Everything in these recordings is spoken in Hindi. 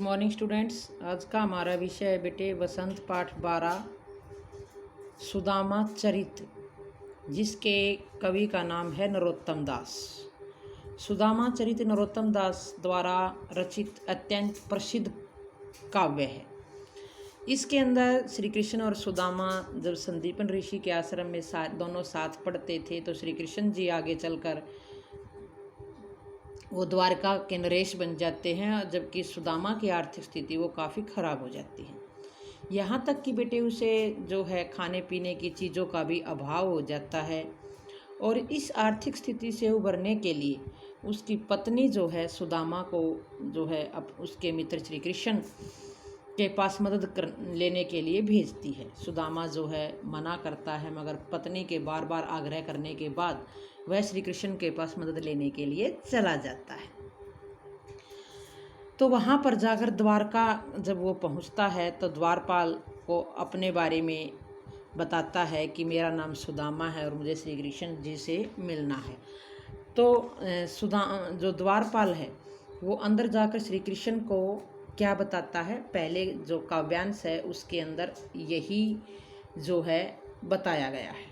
Morning students. आज का हमारा विषय है बेटे वसंत पाठ 12 सुदामा चरित, जिसके कवि का नाम है नरोत्तम दास। सुदामा चरित नरोत्तम दास द्वारा रचित अत्यंत प्रसिद्ध काव्य है। इसके अंदर श्री कृष्ण और सुदामा जब संदीपन ऋषि के आश्रम में दोनों साथ पढ़ते थे तो श्री कृष्ण जी आगे चलकर वो द्वारका के नरेश बन जाते हैं, जबकि सुदामा की आर्थिक स्थिति वो काफ़ी ख़राब हो जाती है। यहाँ तक कि बेटे उसे जो है खाने पीने की चीज़ों का भी अभाव हो जाता है। और इस आर्थिक स्थिति से उभरने के लिए उसकी पत्नी जो है सुदामा को जो है अब उसके मित्र श्री कृष्ण के पास मदद लेने के लिए भेजती है। सुदामा जो है मना करता है, मगर पत्नी के बार बार आग्रह करने के बाद वह श्री कृष्ण के पास मदद लेने के लिए चला जाता है। तो वहाँ पर जाकर द्वारका जब वो पहुँचता है तो द्वारपाल को अपने बारे में बताता है कि मेरा नाम सुदामा है और मुझे श्री कृष्ण जी से मिलना है। तो जो द्वारपाल है वो अंदर जाकर श्री कृष्ण को क्या बताता है, पहले जो काव्यांश है उसके अंदर यही जो है बताया गया है।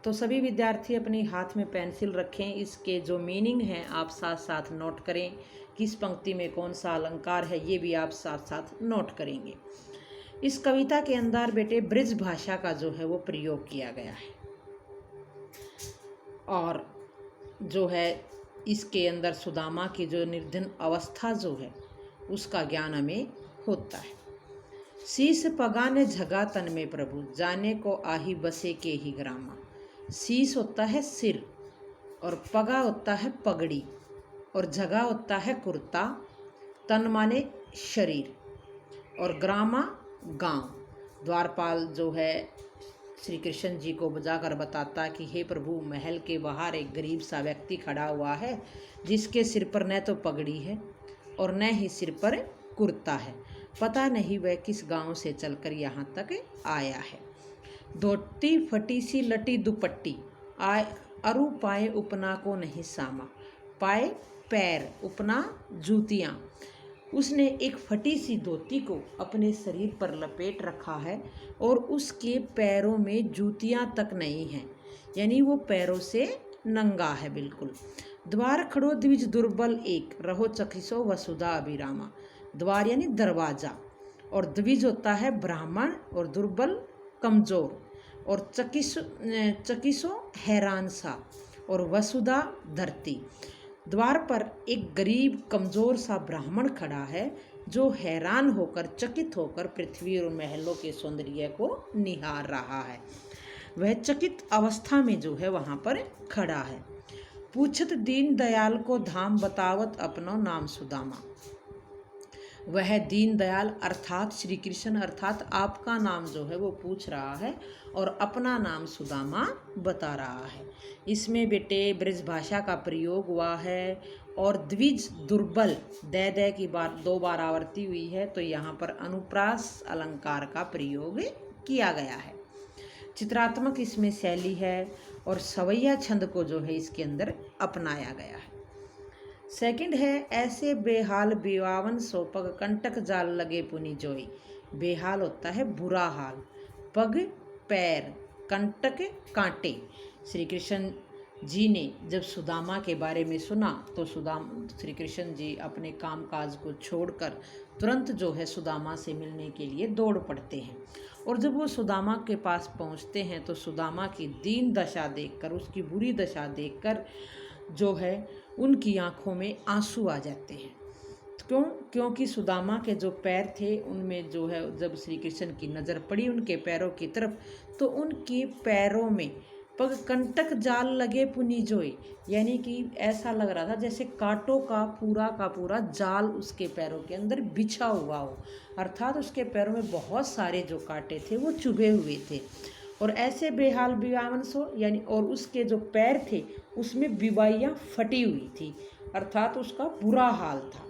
तो सभी विद्यार्थी अपने हाथ में पेंसिल रखें, इसके जो मीनिंग हैं आप साथ साथ नोट करें। किस पंक्ति में कौन सा अलंकार है ये भी आप साथ साथ नोट करेंगे। इस कविता के अंदर बेटे ब्रज भाषा का जो है वो प्रयोग किया गया है और जो है इसके अंदर सुदामा की जो निर्धन अवस्था जो है उसका ज्ञान हमें होता है। शीस पगा ने झगा तन में प्रभु, जाने को आही बसे के ही ग्रामा। शीस होता है सिर और पगा होता है पगड़ी और झगा होता है कुर्ता, तन माने शरीर और ग्रामा गांव। द्वारपाल जो है श्री कृष्ण जी को बुझाकर बताता कि हे प्रभु, महल के बाहर एक गरीब सा व्यक्ति खड़ा हुआ है जिसके सिर पर न तो पगड़ी है और न ही सिर पर कुर्ता है। पता नहीं वह किस गांव से चलकर यहाँ तक आया है। धोती फटी सी लटी दुपट्टी, आय अरु पाए उपना को नहीं सामा। पाए पैर, उपना जूतियाँ। उसने एक फटी सी धोती को अपने शरीर पर लपेट रखा है और उसके पैरों में जूतियाँ तक नहीं हैं, यानी वो पैरों से नंगा है बिल्कुल। द्वार खड़ो द्विज दुर्बल एक, रहो चकिसो वसुधा अभिरामा। द्वार यानी दरवाजा और द्विज होता है ब्राह्मण और दुर्बल कमजोर और चकिसो हैरान सा और वसुधा धरती। द्वार पर एक गरीब कमजोर सा ब्राह्मण खड़ा है जो हैरान होकर चकित होकर पृथ्वी और महलों के सौंदर्य को निहार रहा है। वह चकित अवस्था में जो है वहाँ पर खड़ा है। पूछत दीन दयाल को धाम, बतावत अपनो नाम सुदामा। वह दीन दयाल अर्थात श्री कृष्ण अर्थात आपका नाम जो है वो पूछ रहा है और अपना नाम सुदामा बता रहा है। इसमें बेटे ब्रज भाषा का प्रयोग हुआ है और द्विज दुर्बल दे की बार 2 बार आवर्ती हुई है, तो यहाँ पर अनुप्रास अलंकार का प्रयोग किया गया है। चित्रात्मक इसमें शैली है और सवैया छंद को जो है इसके अंदर अपनाया गया है। सेकंड है ऐसे बेहाल बिवावन सो पग, कंटक जाल लगे पुनि जोई। बेहाल होता है बुरा हाल, पग पैर, कंटक कांटे। श्री कृष्ण जी ने जब सुदामा के बारे में सुना तो श्री कृष्ण जी अपने कामकाज को छोड़कर तुरंत जो है सुदामा से मिलने के लिए दौड़ पड़ते हैं। और जब वो सुदामा के पास पहुंचते हैं तो सुदामा की दीन दशा देखकर, उसकी बुरी दशा देखकर जो है उनकी आंखों में आंसू आ जाते हैं। क्योंकि सुदामा के जो पैर थे उनमें जो है जब श्री कृष्ण की नज़र पड़ी उनके पैरों की तरफ तो उनके पैरों में पग कंटक जाल लगे पुनि जोई, यानी कि ऐसा लग रहा था जैसे कांटों का पूरा जाल उसके पैरों के अंदर बिछा हुआ हो, अर्थात उसके पैरों में बहुत सारे जो कांटे थे वो चुभे हुए थे। और ऐसे बेहाल बिवावन सो यानी और उसके जो पैर थे उसमें बिवाइयाँ फटी हुई थी, अर्थात उसका बुरा हाल था।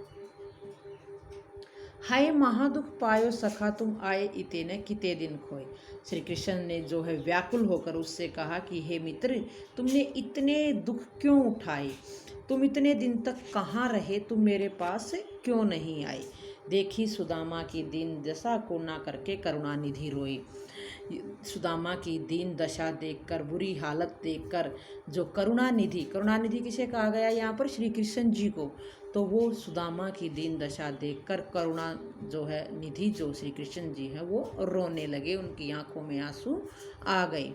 हाय महादुख पायो सखा, तुम आए इतने किते दिन खोए। श्री कृष्ण ने जो है व्याकुल होकर उससे कहा कि हे मित्र, तुमने इतने दुख क्यों उठाए, तुम इतने दिन तक कहाँ रहे, तुम मेरे पास क्यों नहीं आए। देखी सुदामा की दीन दशा को ना करके करुणानिधि रोई। सुदामा की दीन दशा देखकर, बुरी हालत देखकर जो करुणानिधि, करुणानिधि किसे कहा गया यहाँ पर? श्री कृष्ण जी को। तो वो सुदामा की दीन दशा देखकर करुणा जो है निधि जो श्री कृष्ण जी है वो रोने लगे, उनकी आंखों में आंसू आ गए।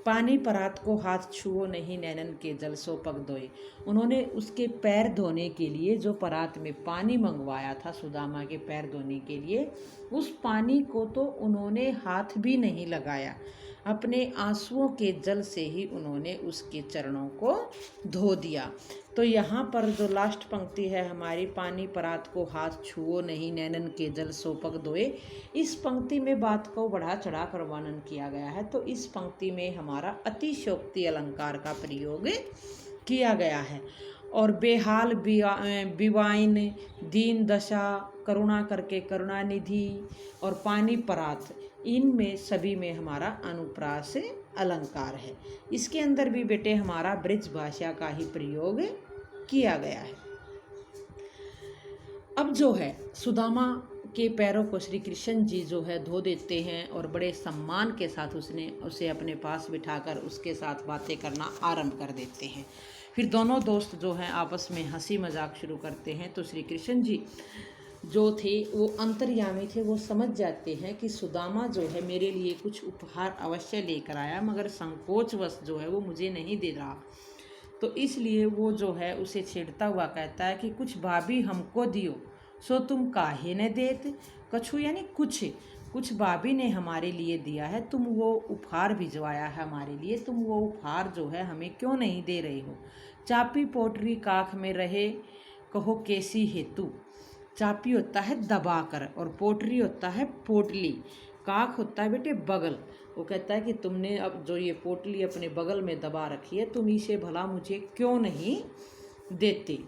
पानी परात को हाथ छुओ नहीं, नैनन के जल सो पग धोए। उन्होंने उसके पैर धोने के लिए जो परात में पानी मंगवाया था सुदामा के पैर धोने के लिए, उस पानी को तो उन्होंने हाथ भी नहीं लगाया, अपने आंसुओं के जल से ही उन्होंने उसके चरणों को धो दिया। तो यहाँ पर जो लास्ट पंक्ति है हमारी, पानी परात को हाथ छुओ नहीं, नैनन के जल सो पग धोए, इस पंक्ति में बात को बढ़ा चढ़ा कर वर्णन किया गया है। तो इस पंक्ति में हमारा अतिशयोक्ति अलंकार का प्रयोग किया गया है। और बेहाल बिवाइन, दीन दशा, करुणा करके करुणानिधि और पानी परात, इनमें सभी में हमारा अनुप्रास अलंकार है। इसके अंदर भी बेटे हमारा ब्रज भाषा का ही प्रयोग किया गया है। अब जो है सुदामा के पैरों को श्री कृष्ण जी जो है धो देते हैं और बड़े सम्मान के साथ उसे अपने पास बिठाकर उसके साथ बातें करना आरंभ कर देते हैं। फिर दोनों दोस्त जो हैं आपस में हंसी मजाक शुरू करते हैं। तो श्री कृष्ण जी जो थे वो अंतर्यामी थे, वो समझ जाते हैं कि सुदामा जो है मेरे लिए कुछ उपहार अवश्य लेकर आया, मगर संकोचवश जो है वो मुझे नहीं दे रहा। तो इसलिए वो जो है उसे छेड़ता हुआ कहता है कि कुछ भाभी हमको दियो, सो तुम काहे न देत। कछु यानी कुछ भाभी ने हमारे लिए दिया है, तुम वो उपहार भिजवाया है हमारे लिए, तुम वो उपहार जो है हमें क्यों नहीं दे रहे हो। चापी पोटरी काख में रहे, कहो कैसी हेतु। चापी होता है दबाकर और पोटरी होता है पोटली, काख होता है बेटे बगल। वो कहता है कि तुमने अब जो ये पोटली अपने बगल में दबा रखी है, तुम इसे भला मुझे क्यों नहीं देते।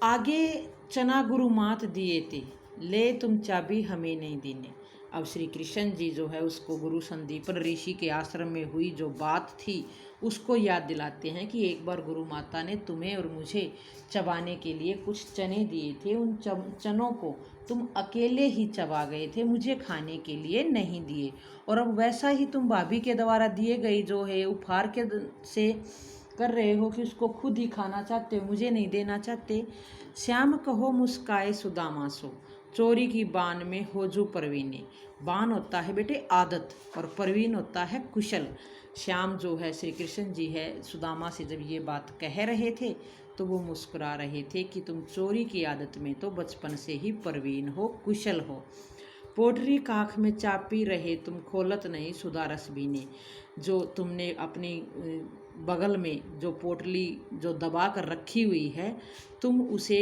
आगे चना गुरु मात दिए थे, ले तुम चाबी हमें नहीं देने। अब श्री कृष्ण जी जो है उसको गुरु संदीपन ऋषि के आश्रम में हुई जो बात थी उसको याद दिलाते हैं कि एक बार गुरु माता ने तुम्हें और मुझे चबाने के लिए कुछ चने दिए थे, उन चनों को तुम अकेले ही चबा गए थे, मुझे खाने के लिए नहीं दिए। और अब वैसा ही तुम भाभी के द्वारा दिए गई जो है उपहार के से कर रहे हो कि उसको खुद ही खाना चाहते हो, मुझे नहीं देना चाहते। श्याम कहो मुस्काए सुदामा सो, चोरी की बान में होजू परवीने। बान होता है बेटे आदत और परवीन होता है कुशल। श्याम जो है श्री कृष्ण जी है सुदामा से जब ये बात कह रहे थे तो वो मुस्कुरा रहे थे कि तुम चोरी की आदत में तो बचपन से ही परवीन हो, कुशल हो। पोटरी काख में चापी रहे, तुम खोलत नहीं सुदारस बीने। जो तुमने अपनी बगल में जो पोटली जो दबा कर रखी हुई है, तुम उसे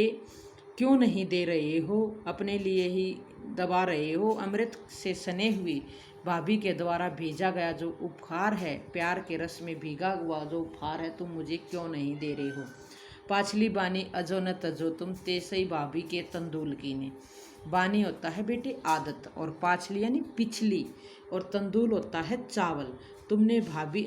क्यों नहीं दे रहे हो, अपने लिए ही दबा रहे हो। अमृत से सने हुई भाभी के द्वारा भेजा गया जो उपहार है, प्यार के रस में भीगा हुआ जो उपहार है, तुम मुझे क्यों नहीं दे रहे हो। पाछली बानी अजो न तजो, तुम तेसई भाभी के तंदूल कीने। बानी होता है बेटे आदत और पाछली यानी पिछली और तंदूल होता है चावल। तुमने भाभी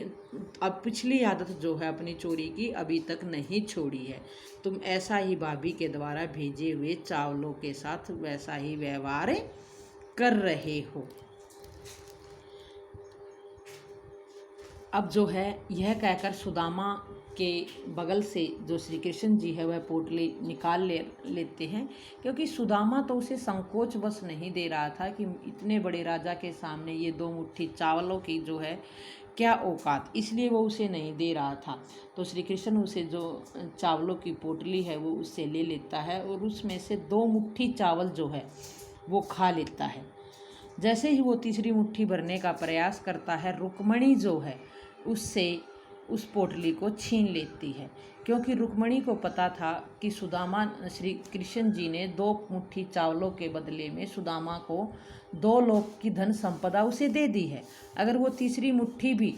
अब पिछली आदत जो है अपनी चोरी की अभी तक नहीं छोड़ी है, तुम ऐसा ही भाभी के द्वारा भेजे हुए चावलों के साथ वैसा ही व्यवहार कर रहे हो। अब जो है यह कहकर सुदामा के बगल से जो श्री कृष्ण जी है वह पोटली निकाल लेते हैं, क्योंकि सुदामा तो उसे संकोच बस नहीं दे रहा था कि इतने बड़े राजा के सामने ये 2 मुट्ठी चावलों की जो है क्या औकात, इसलिए वो उसे नहीं दे रहा था। तो श्री कृष्ण उसे जो चावलों की पोटली है वो उससे ले लेता है और उसमें से 2 मुट्ठी चावल जो है वो खा लेता है। जैसे ही वो तीसरी मुट्ठी भरने का प्रयास करता है, रुक्मणी जो है उससे उस पोटली को छीन लेती है, क्योंकि रुक्मणी को पता था कि सुदामा श्री कृष्ण जी ने 2 मुट्ठी चावलों के बदले में सुदामा को 2 लोक की धन संपदा उसे दे दी है। अगर वो तीसरी मुट्ठी भी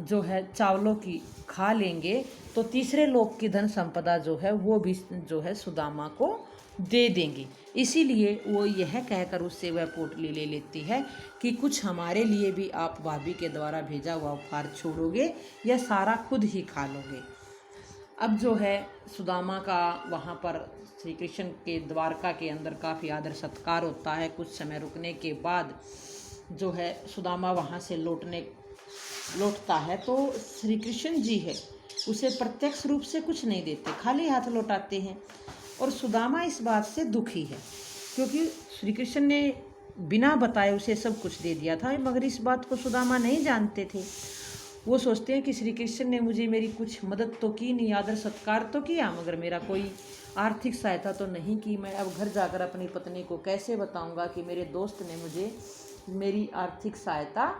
जो है चावलों की खा लेंगे तो तीसरे लोक की धन संपदा जो है वो भी जो है सुदामा को दे देंगे। इसीलिए वो यह कहकर उससे वह पोटली ले लेती है कि कुछ हमारे लिए भी आप भाभी के द्वारा भेजा हुआ उपहार छोड़ोगे या सारा खुद ही खा लोगे। अब जो है सुदामा का वहाँ पर श्री कृष्ण के द्वारका के अंदर काफ़ी आदर सत्कार होता है। कुछ समय रुकने के बाद जो है सुदामा वहाँ से लौटता है तो श्री कृष्ण जी है उसे प्रत्यक्ष रूप से कुछ नहीं देते, खाली हाथ लौटाते हैं। और सुदामा इस बात से दुखी है क्योंकि श्री कृष्ण ने बिना बताए उसे सब कुछ दे दिया था, मगर इस बात को सुदामा नहीं जानते थे। वो सोचते हैं कि श्री कृष्ण ने मुझे मेरी कुछ मदद तो की नहीं, आदर सत्कार तो किया, मगर मेरा कोई आर्थिक सहायता तो नहीं की। मैं अब घर जाकर अपनी पत्नी को कैसे बताऊंगा कि मेरे दोस्त ने मुझे मेरी आर्थिक सहायता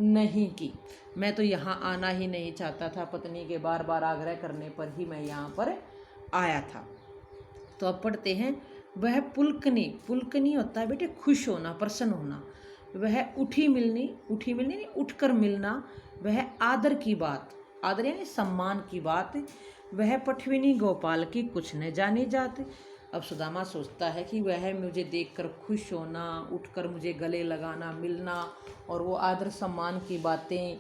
नहीं की। मैं तो यहाँ आना ही नहीं चाहता था, पत्नी के बार बार आग्रह करने पर ही मैं यहाँ पर आया था। तो अब पढ़ते हैं, वह पुलकनी होता है बेटे खुश होना, प्रसन्न होना। वह उठी मिलनी नहीं, उठकर मिलना। वह आदर की बात, आदर यानी सम्मान की बात। वह पठविनी गोपाल की कुछ न जानी जात। अब सुदामा सोचता है कि वह मुझे देखकर खुश होना, उठकर मुझे गले लगाना, मिलना और वो आदर सम्मान की बातें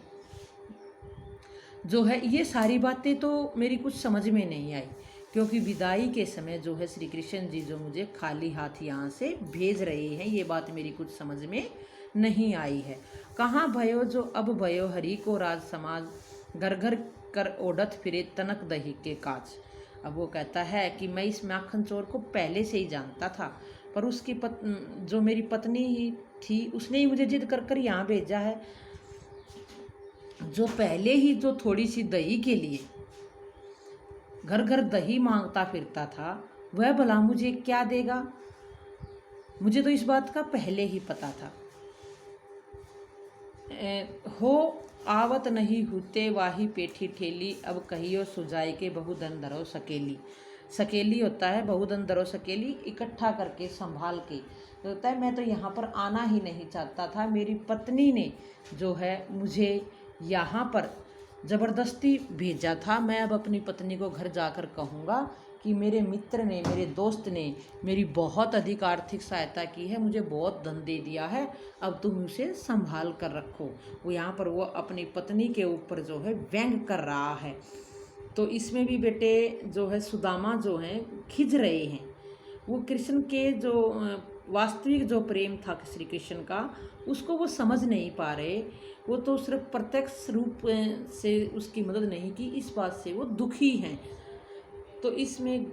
जो है, ये सारी बातें तो मेरी कुछ समझ में नहीं आई, क्योंकि विदाई के समय जो है श्री कृष्ण जी जो मुझे खाली हाथ यहाँ से भेज रहे हैं, ये बात मेरी कुछ समझ में नहीं आई है। कहाँ भयो जो अब भयो हरि को राज समाज, घर घर कर ओढ़त फिरे तनक दही के काज। अब वो कहता है कि मैं इस माखन चोर को पहले से ही जानता था, पर उसकी जो मेरी पत्नी ही थी उसने ही मुझे जिद कर कर यहाँ भेजा है। जो पहले ही जो थोड़ी सी दही के लिए घर घर दही मांगता फिरता था, वह भला मुझे क्या देगा? मुझे तो इस बात का पहले ही पता था। हो आवत नहीं होते वाही पेठी ठेली, अब कहियो सुजाई के बहुधन धरो सकेली। सकेली होता है बहुधन धरो सकेली, इकट्ठा करके संभाल के होता है। मैं तो यहाँ पर आना ही नहीं चाहता था, मेरी पत्नी ने जो है मुझे यहाँ पर ज़बरदस्ती भेजा था। मैं अब अपनी पत्नी को घर जाकर कहूँगा कि मेरे मित्र ने, मेरे दोस्त ने मेरी बहुत अधिक आर्थिक सहायता की है, मुझे बहुत धन दे दिया है, अब तुम उसे संभाल कर रखो। वो यहाँ पर वो अपनी पत्नी के ऊपर जो है व्यंग कर रहा है। तो इसमें भी बेटे जो है सुदामा जो हैं खिज रहे हैं। वो कृष्ण के जो वास्तविक जो प्रेम था श्री कृष्ण का, उसको वो समझ नहीं पा रहे। वो तो सिर्फ प्रत्यक्ष रूप से उसकी मदद नहीं की, इस बात से वो दुखी हैं। तो इसमें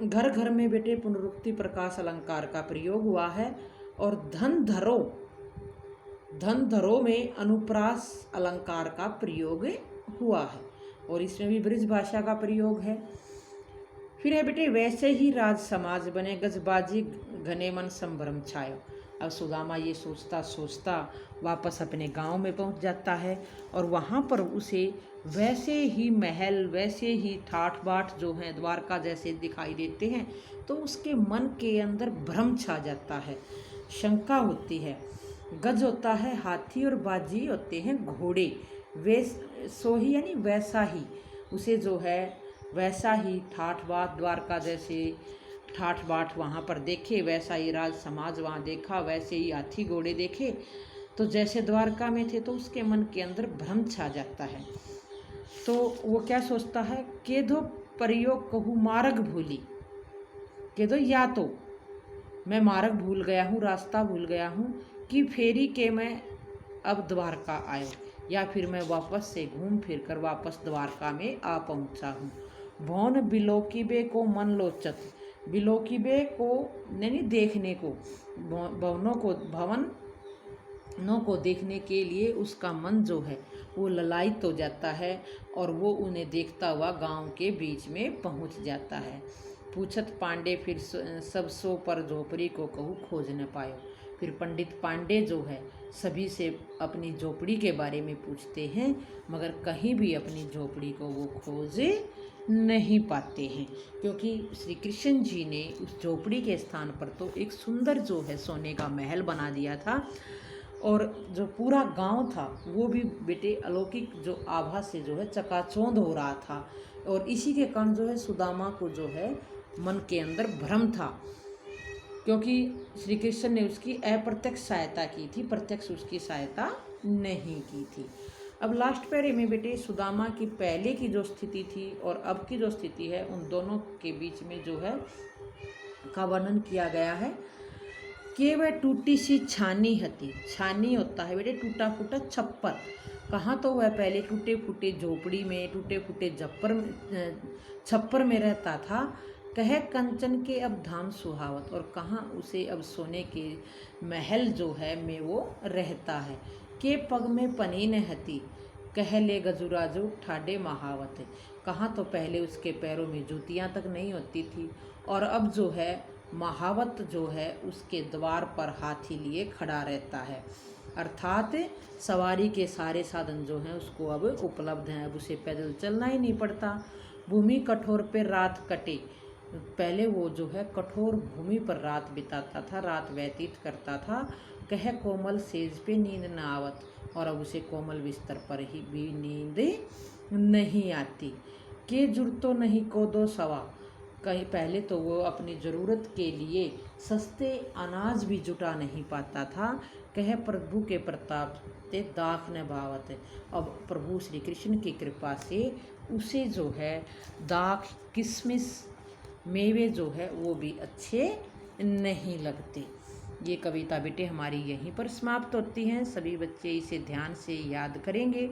घर घर में बेटे पुनरुक्ति प्रकाश अलंकार का प्रयोग हुआ है, और धन धरो में अनुप्रास अलंकार का प्रयोग हुआ है, और इसमें भी ब्रज भाषा का प्रयोग है। फिर है बेटे, वैसे ही राज समाज बने गजबाजी घने मन संभ्रम छायो। अब सुदामा ये सोचता सोचता वापस अपने गांव में पहुंच जाता है, और वहां पर उसे वैसे ही महल, वैसे ही ठाठ बाट जो हैं द्वारका जैसे दिखाई देते हैं। तो उसके मन के अंदर भ्रम छा जाता है, शंका होती है। गज होता है हाथी और बाजी होते हैं घोड़े। सो ही यानी वैसा ही, उसे जो है वैसा ही ठाठ बाट द्वारका जैसे ठाठ बाट वहाँ पर देखे, वैसा ही राज समाज वहाँ देखा, वैसे ही हाथी घोड़े देखे, तो जैसे द्वारका में थे। तो उसके मन के अंदर भ्रम छा जाता है। तो वो क्या सोचता है, केदो प्रयोग कहूँ मार्ग भूली। केदो या तो मैं मार्ग भूल गया हूँ, रास्ता भूल गया हूँ, कि फेरी के मैं अब द्वारका आयो, या फिर मैं वापस से घूम फिर कर वापस द्वारका में आ पहुँचा हूँ। भवन बिलोकीबे को मन लोचत, बिलोकीबे को नहीं देखने को, भवनों को देखने के लिए उसका मन जो है वो ललायित हो जाता है, और वो उन्हें देखता हुआ गांव के बीच में पहुंच जाता है। पूछत पांडे फिर सब सो पर झोपड़ी को कहूँ खोज न पायो। फिर पंडित पांडे जो है सभी से अपनी झोपड़ी के बारे में पूछते हैं, मगर कहीं भी अपनी झोपड़ी को वो खोज नहीं पाते हैं, क्योंकि श्री कृष्ण जी ने उस झोपड़ी के स्थान पर तो एक सुंदर जो है सोने का महल बना दिया था, और जो पूरा गांव था वो भी बेटे अलौकिक जो आभा से जो है चकाचौंध हो रहा था। और इसी के कारण जो है सुदामा को जो है मन के अंदर भ्रम था, क्योंकि श्री कृष्ण ने उसकी अप्रत्यक्ष सहायता की थी, प्रत्यक्ष उसकी सहायता नहीं की थी। अब लास्ट पैरे में बेटे सुदामा की पहले की जो स्थिति थी और अब की जो स्थिति है, उन दोनों के बीच में जो है का वर्णन किया गया है कि वह टूटी सी छानी हती। छानी होता है बेटे टूटा फूटा छप्पर। कहाँ तो वह पहले टूटे फूटे झोपड़ी में, टूटे फूटे छप्पर में रहता था। कह कंचन के अब धाम सुहावत, और कहाँ उसे अब सोने के महल जो है में वो रहता है। के पग में पनीन हती, कह ले गजुराजो ठाडे महावत। कहाँ तो पहले उसके पैरों में जूतियाँ तक नहीं होती थी, और अब जो है महावत जो है उसके द्वार पर हाथी लिए खड़ा रहता है। अर्थात सवारी के सारे साधन जो हैं उसको अब उपलब्ध हैं, अब उसे पैदल चलना ही नहीं पड़ता। भूमि कठोर पे रात कटे, पहले वो जो है कठोर भूमि पर रात बिताता था, रात व्यतीत करता था। कह कोमल सेज पे नींद न आवत, और अब उसे कोमल बिस्तर पर ही भी नींद नहीं आती। के जुर्तो नहीं को दो सवा, कहीं पहले तो वो अपनी ज़रूरत के लिए सस्ते अनाज भी जुटा नहीं पाता था। कह प्रभु के प्रताप ते दाख न भावत, अब प्रभु श्री कृष्ण की कृपा से उसे जो है दाख किशमिश मेवे जो है वो भी अच्छे नहीं लगते। ये कविता बेटे हमारी यहीं पर समाप्त होती हैं। सभी बच्चे इसे ध्यान से याद करेंगे।